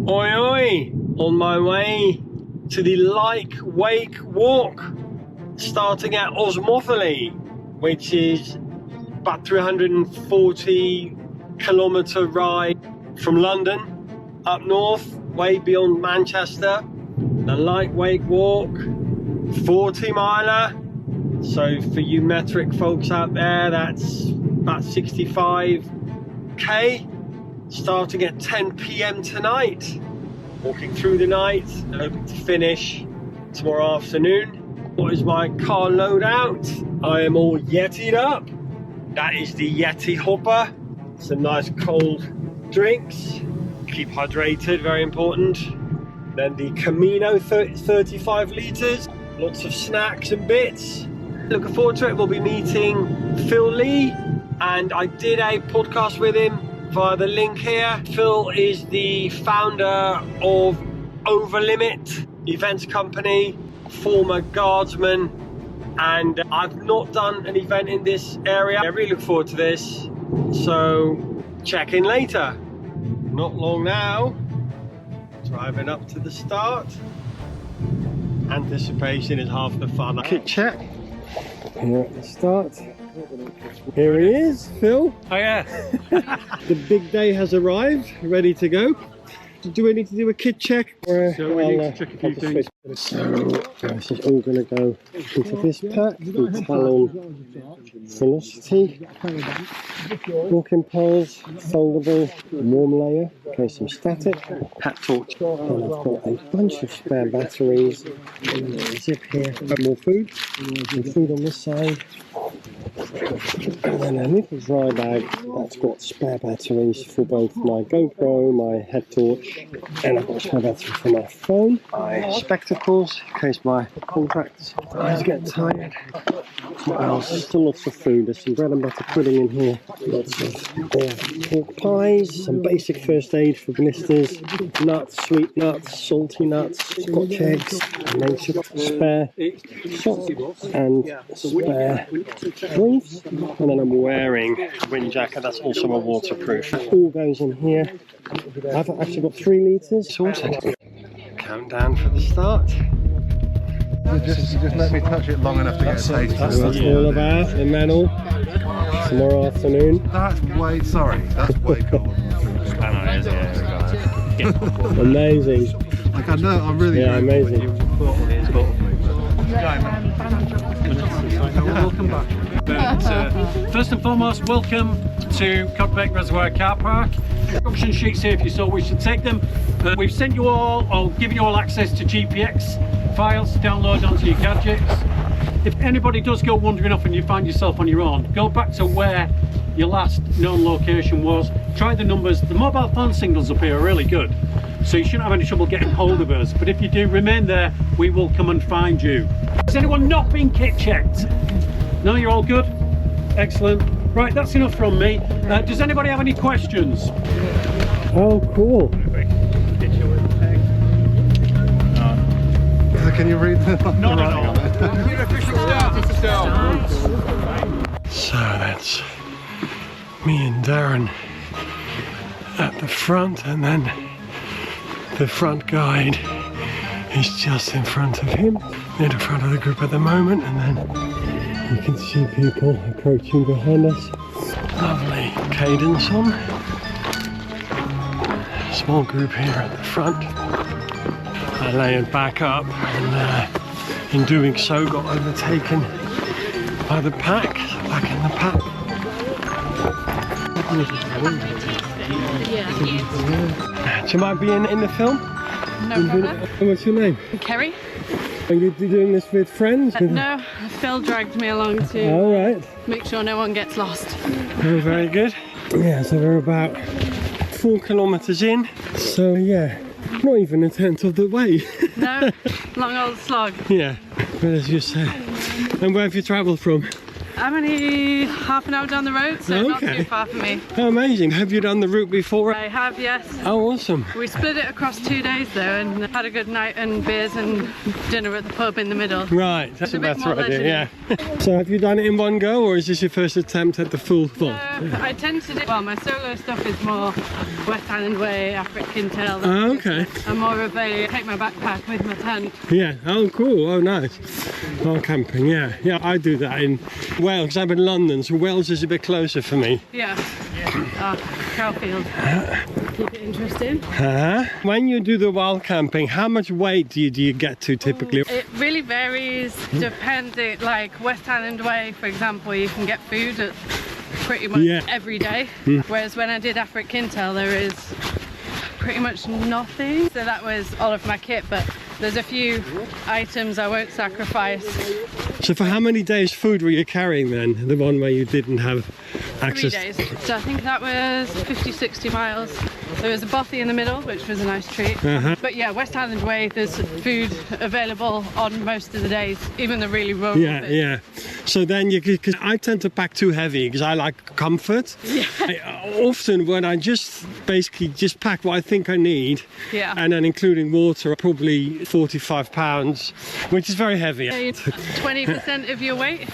Oi oi! On my way to the Lyke Wake Walk, starting at Osmothely, which is about 340-kilometre ride from London up north, way beyond Manchester. The Lyke Wake Walk, 40-miler. So for you metric folks out there, that's about 65k. Starting at 10 p.m. tonight, walking through the night, hoping to finish tomorrow afternoon. What is my car loadout? I am all Yeti'd up. That is the Yeti hopper. Some nice cold drinks. Keep hydrated, very important. Then the Camino 35 litres. Lots of snacks and bits. Looking forward to it. We'll be meeting Phil Lee, and I did a podcast with him via the link here. Phil is the founder of Overlimit Events Company, former Guardsman, and I've not done an event in this area. I really look forward to this, so check in later. Not long now, driving up to the start. Anticipation is half the fun. Kit check here at the start. Here he is, Phil. Oh yeah. The big day has arrived, ready to go. Do we need to do a kit check? So we need to check a few things. So this is all going to go into this pack. The Talon Velocity, walking poles, foldable, warm layer, okay, some static, hat torch, and I've got a bunch of spare batteries. Zip here, more food, and food on this side. And then a little dry bag that's got spare batteries for both my GoPro, my head torch, and I've got a spare battery for my phone, my spectacles in case my contacts eyes get tired. What else? Still lots of food. There's some bread and butter pudding in here, lots of pork pies, some basic first aid for blisters, nuts, sweet nuts, salty nuts, Scotch eggs, and then some spare salt and spare briefs. And then I'm wearing a wind jacket that's also a waterproof. It all goes in here. I've actually got 3 litres sorted. Countdown for the start. Just let me touch it long enough to get a taste. That's what it's all about. The medal tomorrow afternoon. That's way cool. Amazing. Like I know, I'm really amazing. Welcome back. But, first and foremost, welcome to Codbeck Reservoir Car Park. Instruction sheets here if you so wish to take them. We've sent you all, or given you all access to GPX files to download onto your gadgets. If anybody does go wandering off and you find yourself on your own, go back to where your last known location was. Try the numbers. The mobile phone signals up here are really good, so you shouldn't have any trouble getting hold of us. But if you do, remain there. We will come and find you. Has anyone not been kit checked? No, you're all good? Excellent. Right, that's enough from me. Does anybody have any questions? Oh, cool. Can you read the Not at all. So that's me and Darren at the front, and then the front guide is just in front of him, near the front of the group at the moment, and then you can see people approaching behind us. Lovely cadence on. Small group here at the front. I layered back up, and in doing so got overtaken by the pack, back in the pack. Do you mind being in the film? No problem. What's your name? Kerry? Are you doing this with friends? No, Phil dragged me along to Right. make sure no one gets lost. Oh, very good. Yeah, so we're about 4 kilometres in. So yeah, not even a tenth of the way. No, long old slog. Yeah, but as you say. And where have you travelled from? I'm only half an hour down the road, so not Okay. too far for me. Oh, amazing. Have you done the route before? I have, yes. Oh, awesome. We split it across 2 days though, and had a good night and beers and dinner at the pub in the middle. Right, that's a a bit better more idea, yeah. So have you done it in one go, or is this your first attempt at the full thing? I tend to do, well, my solo stuff is more West Highland Way, African Tail. Oh, okay. I'm more of a take my backpack with my tent. Yeah, oh cool, oh nice. Oh, camping, yeah. Yeah, I do that in Wales, 'cause I'm in London, so Wales is a bit closer for me. Yeah. Crowfield. Keep it interesting. When you do the wild camping, how much weight do you get to typically? It really varies, depending, like West Highland Way, for example, you can get food at pretty much every day. Whereas when I did African Tail, there is pretty much nothing. So that was all of my kit, but there's a few items I won't sacrifice. So for how many days food were you carrying then? The one where you didn't have 3 access? days. So I think that was 50-60 miles. There was a bothy in the middle, which was a nice treat. But yeah, West Highland Way, there's food available on most of the days, even the really rural bits. Yeah. So then because I tend to pack too heavy because I like comfort. Yeah. Often when I basically just pack what I think I need, Yeah. and then including water, probably 45 pounds, which is very heavy. 20% of your weight.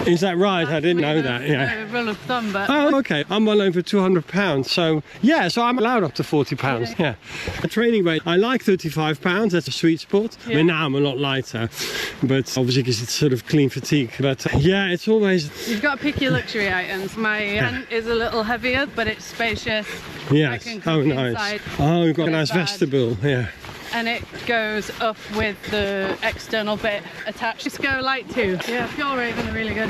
Is that right? I didn't know that. Yeah. A rule of thumb, but Oh, okay. I'm well over 200 pounds. So yeah, so I'm allowed up to 40 pounds. Yeah. A training weight, I like 35 pounds. That's a sweet spot. I mean, now I'm a lot lighter, but obviously because it's sort of clean fatigue. But yeah, it's always. you've got to pick your luxury items. My tent is a little heavier, but it's spacious. I Yes. can Oh, cook nice. inside. Oh, you've got a nice Bad. vestibule. Yeah. And it goes up with the external bit attached. Just go light too. Yeah, Pure Raven are really good.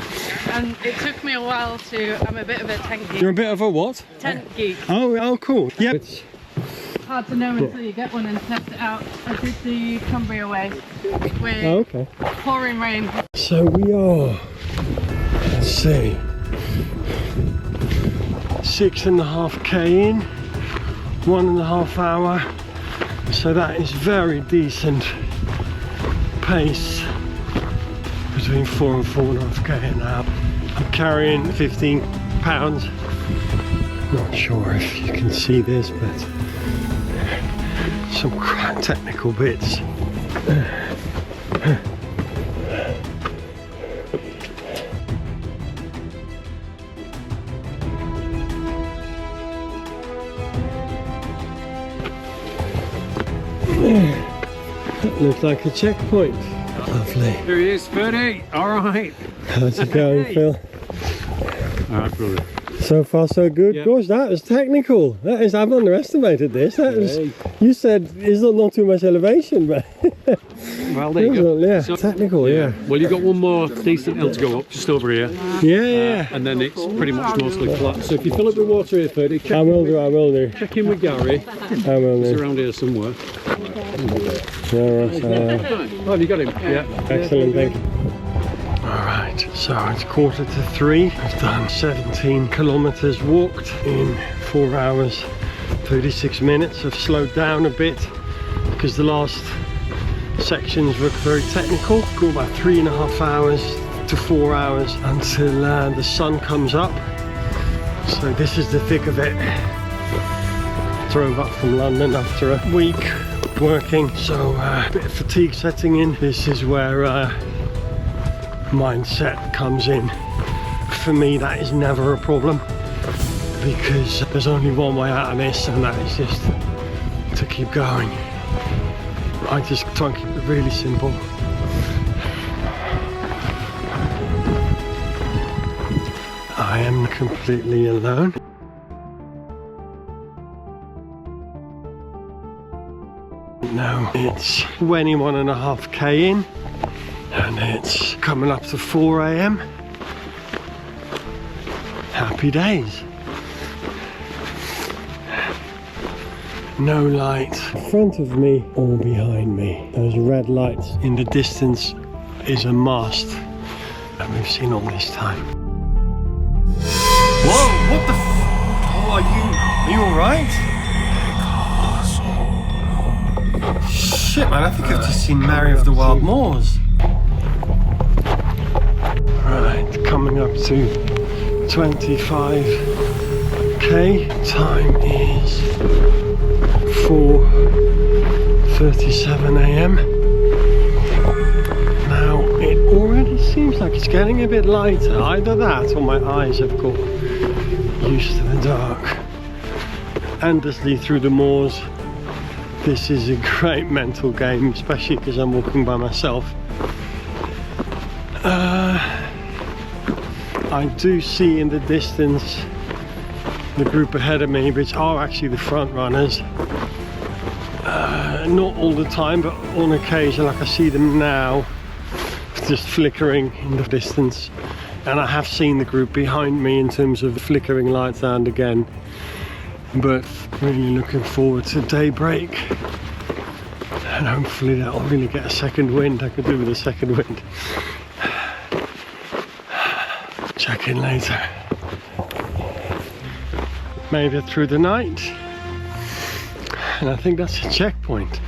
And it took me a while I'm a bit of a tent geek. You're a bit of a what? Tent geek. Oh, cool. Yeah. It's, Hard to know until you get one and test it out. I did the Cumbria way with okay. pouring rain. So we are, let's see, 6.5k in, 1.5 hour. So that is very decent pace, between 4 and 4.5k now. I'm carrying 15 pounds. Not sure if you can see this, but some technical bits. That looks like a checkpoint. Lovely. Here he is, Ferdy. All right. How's it going, Phil? All right, brother. So far, so good. Yep. Gosh, that was technical. That is, I've underestimated this. That was, you said it's not too much elevation, but Well, there you go. yeah, So- technical, yeah. Well, you've got one more decent hill to go up, just over here. Yeah. And then it's pretty much mostly flat. So if you fill up with water here, Ferdy, I will do. check in with Gary. I will He's do. around here somewhere. Oh, have you got him? Yeah. Excellent, thank you. Alright, so it's 2:45. I've done 17 kilometers walked in 4 hours 36 minutes. I've slowed down a bit because the last sections were very technical. Go about 3.5 hours to 4 hours until the sun comes up. So this is the thick of it. Drove up from London after a week working, so a bit of fatigue setting in. This is where mindset comes in. For me, that is never a problem because there's only one way out of this, and that is just to keep going. I just try and keep it really simple. I am completely alone. Now it's 21.5k in, and it's coming up to 4 AM. Happy days. No light in front of me or behind me. Those red lights in the distance is a mast that we've seen all this time. Whoa, what the Oh, are you alright? Shit, man, I think I've just seen Mary of the Wild Moors. Right, coming up to 25k. Time is 4:37 a.m. Now it already seems like it's getting a bit lighter. Either that or my eyes have got used to the dark. Endlessly through the moors. This is a great mental game, especially because I'm walking by myself. I do see in the distance the group ahead of me, which are actually the front runners. Not all the time, but on occasion, like I see them now, just flickering in the distance. And I have seen the group behind me in terms of the flickering lights and again. But really looking forward to daybreak. And hopefully that'll really get a second wind. I could do with a second wind. Check in later. Made it through the night. And I think that's a checkpoint.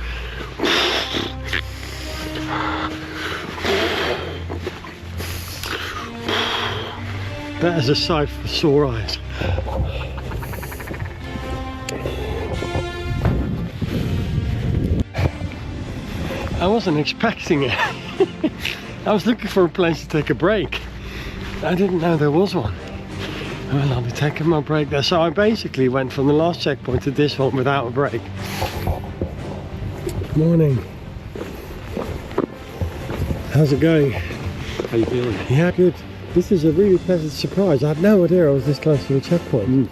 That is a sight for sore eyes. I wasn't expecting it. I was looking for a place to take a break. I didn't know there was one. Well, I'll be taking my break there. So I basically went from the last checkpoint to this one without a break. Morning. How's it going? How you feeling? Yeah, good. This is a really pleasant surprise. I had no idea I was this close to the checkpoint.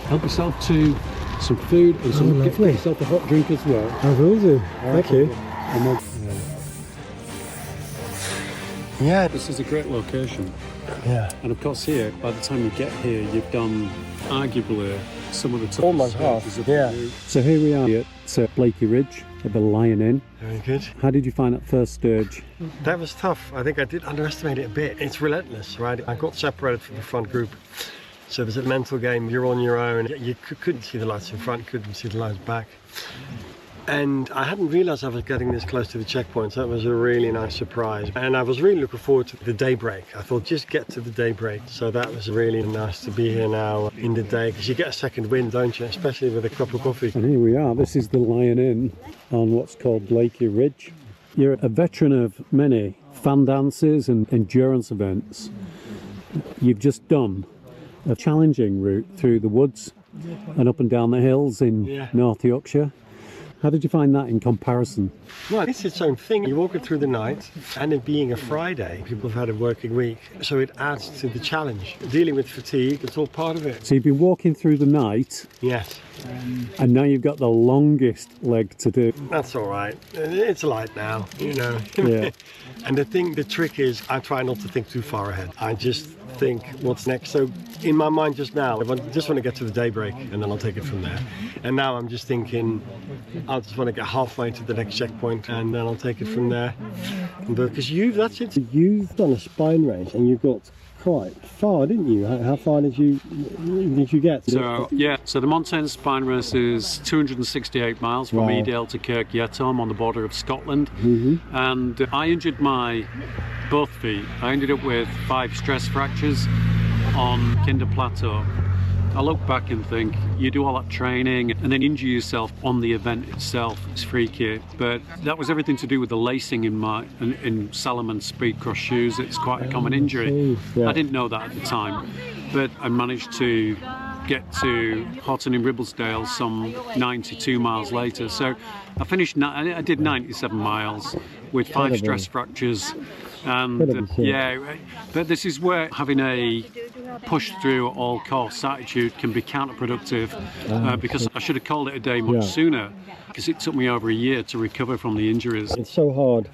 Help yourself to some food and some lovely. get yourself a hot drink as well. I will do. Thank you. Yeah. This is a great location. Yeah. And of course here, by the time you get here, you've done arguably some of the toughest Almost half, stages of yeah. the route. So here we are at Blakey Ridge at the Lion Inn. Very good. How did you find that first sturge? That was tough. I think I did underestimate it a bit. It's relentless, right? I got separated from the front group. So there's a mental game. You're on your own. You couldn't see the lights in front, couldn't see the lights back. And I hadn't realised I was getting this close to the checkpoint, so that was a really nice surprise. And I was really looking forward to the daybreak. I thought, just get to the daybreak. So that was really nice to be here now in the day, because you get a second wind, don't you? Especially with a cup of coffee. And here we are. This is the Lion Inn on what's called Blakey Ridge. You're a veteran of many fan dances and endurance events. You've just done a challenging route through the woods and up and down the hills in North Yorkshire. How did you find that in comparison? Well, it's its own thing. You're walking through the night, and it being a Friday, people have had a working week, so it adds to the challenge. Dealing with fatigue, it's all part of it. So you've been walking through the night, Yes, and now you've got the longest leg to do. that's all right. It's light now, you know. Yeah. And the trick is, I try not to think too far ahead. I just think, what's next? So in my mind just now, I just want to get to the daybreak, and then I'll take it from there. And now I'm just thinking, I just want to get halfway to the next checkpoint, and then I'll take it from there. Because you've done a spine race, and you got quite far, didn't you? How far did you get? So yeah, so the Montane Spine Race is 268 miles from Wow. Edale to Kirk Yetholm on the border of Scotland. And I injured my both feet. I ended up with 5 stress fractures on Kinder Plateau. I look back and think, you do all that training and then injure yourself on the event itself. It's freaky, but that was everything to do with the lacing in Salomon Speedcross shoes. It's quite a common injury. Yeah. I didn't know that at the time, but I managed to get to Houghton in Ribblesdale some 92 miles later. So I finished. I did 97 miles with 5 stress fractures. And yeah, but this is where having a push through at all costs attitude can be counterproductive, because I should have called it a day much sooner, because it took me over a year to recover from the injuries. It's so hard.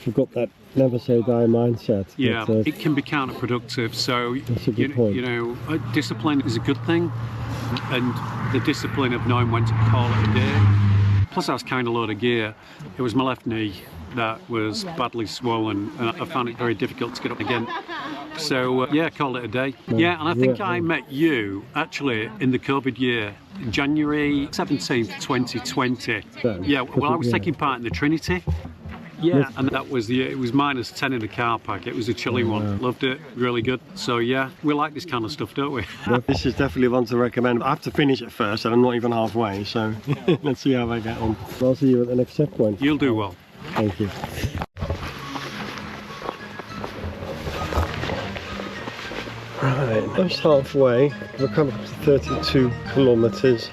You've got that never say die mindset. Yeah, but, it can be counterproductive. So That's a good point. you know, discipline is a good thing, and the discipline of knowing when to call it a day. Plus I was kind of low to gear. It was my left knee that was badly swollen, and I found it very difficult to get up again. So yeah, called it a day. Yeah, and I think I met you actually in the COVID year, January 17th, 2020. Yeah, well I was taking part in the Trinity. Yeah, and that was it was -10 in the car park. It was a chilly one. Loved it, really good. So yeah, we like this kind of stuff, don't we? This is definitely one to recommend. I have to finish it first, and I'm not even halfway, so let's see how I get on. I'll see you at the next checkpoint. You'll do well. Thank you. Right, just halfway. We're coming up to 32 kilometres,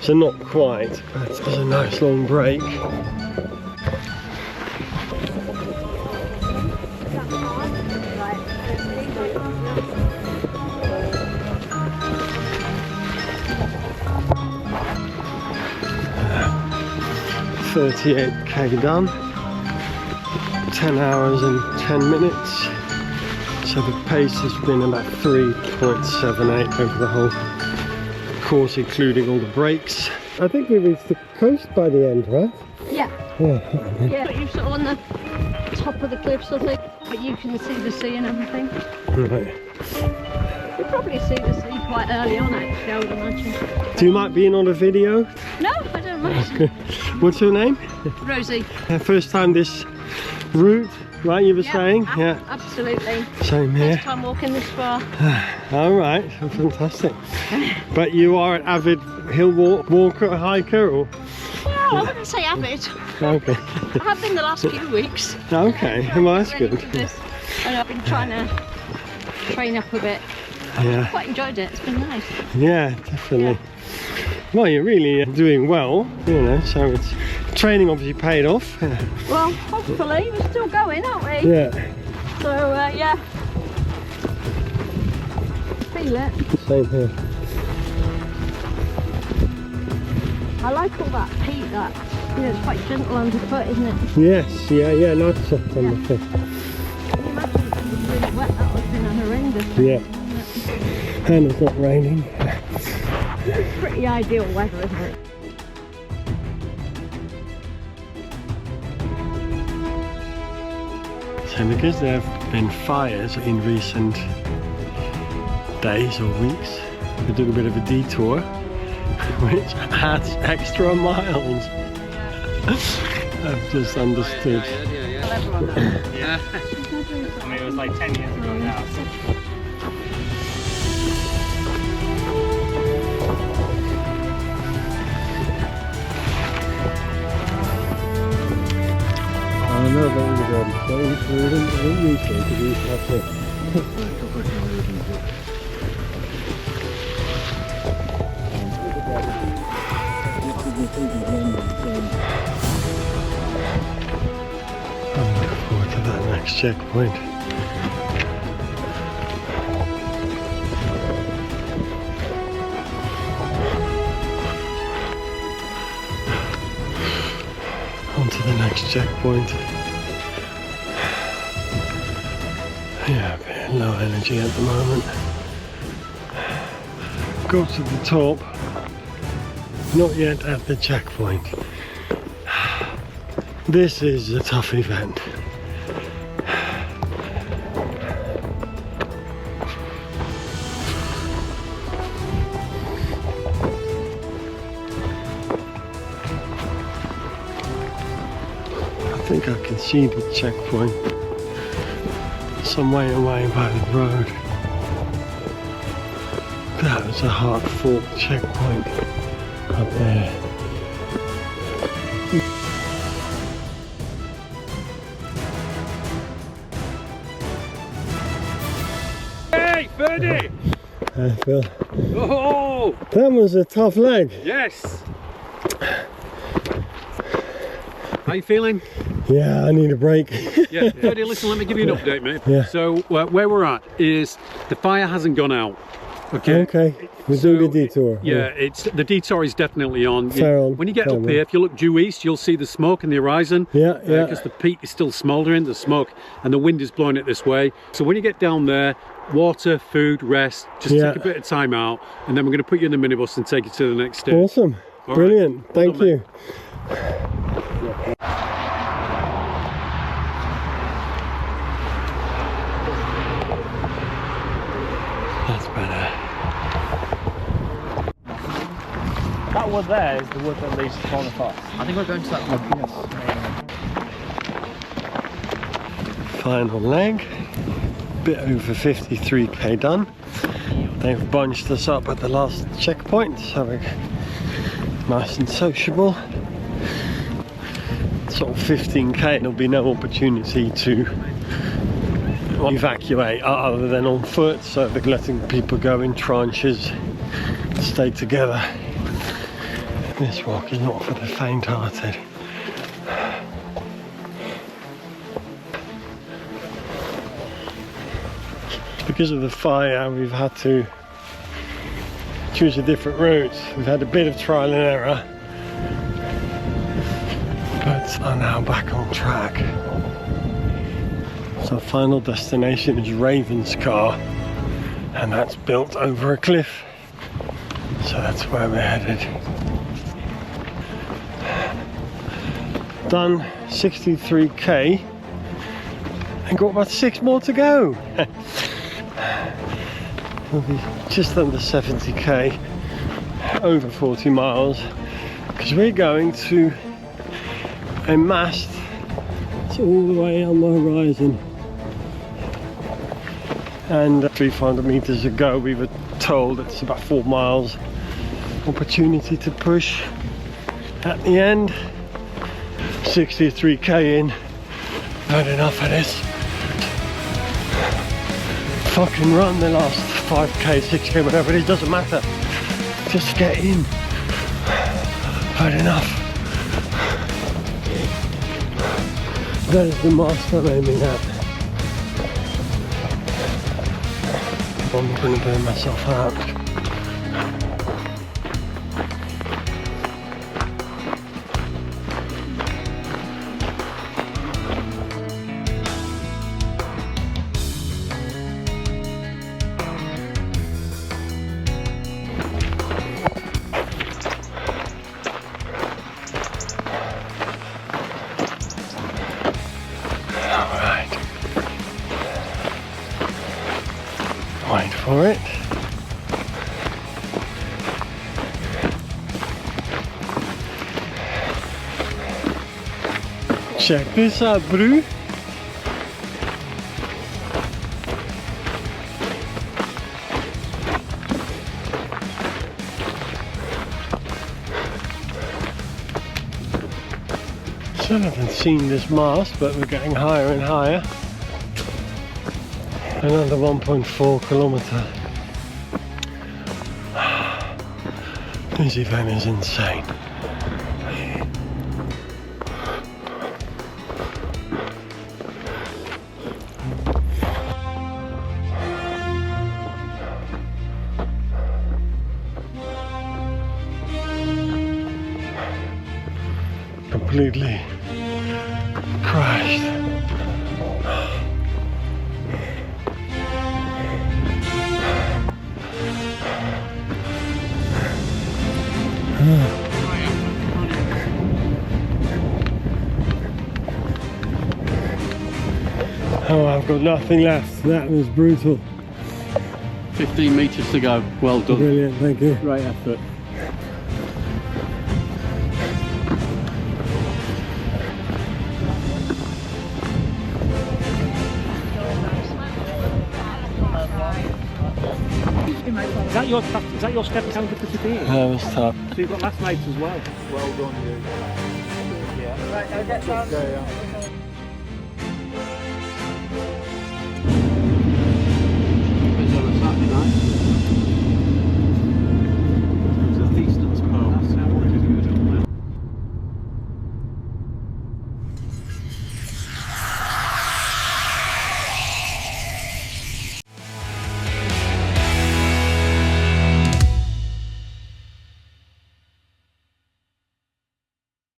so not quite, but it's a nice long break. $38k done, 10 hours and 10 minutes, so the pace has been about 3.78 over the whole course, including all the breaks. I think we reached the coast by the end, right? Yeah. Yeah. But you're sort of on the top of the cliffs, I think, but you can see the sea and everything. Right. You probably see the sea quite early on, actually, I would imagine. Do you like being on a video? No, I don't mind. What's your name? Rosie. First time this route, right, you were saying? Yeah. Absolutely. Same here. First time walking this far. All right, fantastic. But you are an avid hill walker, hiker, or? Well, I wouldn't say avid. Okay. I have been the last few weeks. Okay, well that's Ready good. for this. And I've been trying to train up a bit. Yeah. Quite enjoyed it, it's been nice. Yeah, definitely. Well, you're really doing well, you know, so it's training obviously paid off. Well, hopefully, we're still going, aren't we? Yeah. So, yeah. Feel it. Same here. I like all that peat, that, you know, it's quite gentle underfoot, isn't it? Yes, yeah, nice soft on the foot. Can you imagine if it was really wet? That would have been a horrendous thing, Yeah. And it's not raining. It's pretty ideal weather, isn't it? So because there have been fires in recent days or weeks, we took a bit of a detour, which adds extra miles. I've just understood. Yeah. I mean, it was like 10 years ago now. I know that we didn't use it because we used to have to. I'm looking forward to that next checkpoint. On to the next checkpoint. Yeah, a bit low energy at the moment. Go to the top. Not yet at the checkpoint. This is a tough event. I think I can see the checkpoint some way away by the road. That was a hard fought checkpoint up there. Hey, Ferdy! Phil, Oh, that was a tough leg. yes. How you feeling? Yeah, I need a break. Yeah, Ferdy, listen, let me give you an update, mate. Yeah. So where we're at is the fire hasn't gone out. Okay. Okay, we're doing the detour. Yeah, it's the detour is definitely on. Fair on, When you get fair up on. here, if you look due east, you'll see the smoke in the horizon. Yeah, yeah. Because the peak is still smouldering, the smoke, and the wind is blowing it this way. So when you get down there, water, food, rest, just Yeah. take a bit of time out, and then we're going to put you in the minibus and take you to the next stage. Awesome, All brilliant, right. thank Well done, you. That's better. That wood there is the wood that leads to Corner Fox. I think we're going to that one. Yes. Final leg, bit over 53k done. They've bunched us up at the last checkpoint, so we're nice and sociable. Sort of 15k, there'll be no opportunity to evacuate other than on foot, so they're letting people go in tranches, stay together. This walk is not for the faint-hearted. Because of the fire, we've had to choose a different route. We've had a bit of trial and error, but are now back on track. So final destination is Ravenscar, and that's built over a cliff. So that's where we're headed. Done 63k and got about 6 more to go. We'll be just under 70k, over 40 miles, because we're going to a mast. It's all the way on the horizon, and 300 meters ago we were told it's about 4 miles opportunity to push. At the end, 63k in, had enough of this. Fucking run the last 5k, 6k, whatever it is, doesn't matter. Just get in. Had enough. There's the mast I'm aiming at. I'm going to burn myself out. Wait for it. Check this out, bro. Still haven't seen this mast, but we're getting higher and higher. Another 1.4 kilometer. This event is insane. Completely crashed. Oh, I've got nothing left. That was brutal. 15 meters to go. Well done. Brilliant, thank you. Great effort. Is that your step counter for today? That was tough. So you've got last night as well. Well done, you. Right, I'll get down. Yeah.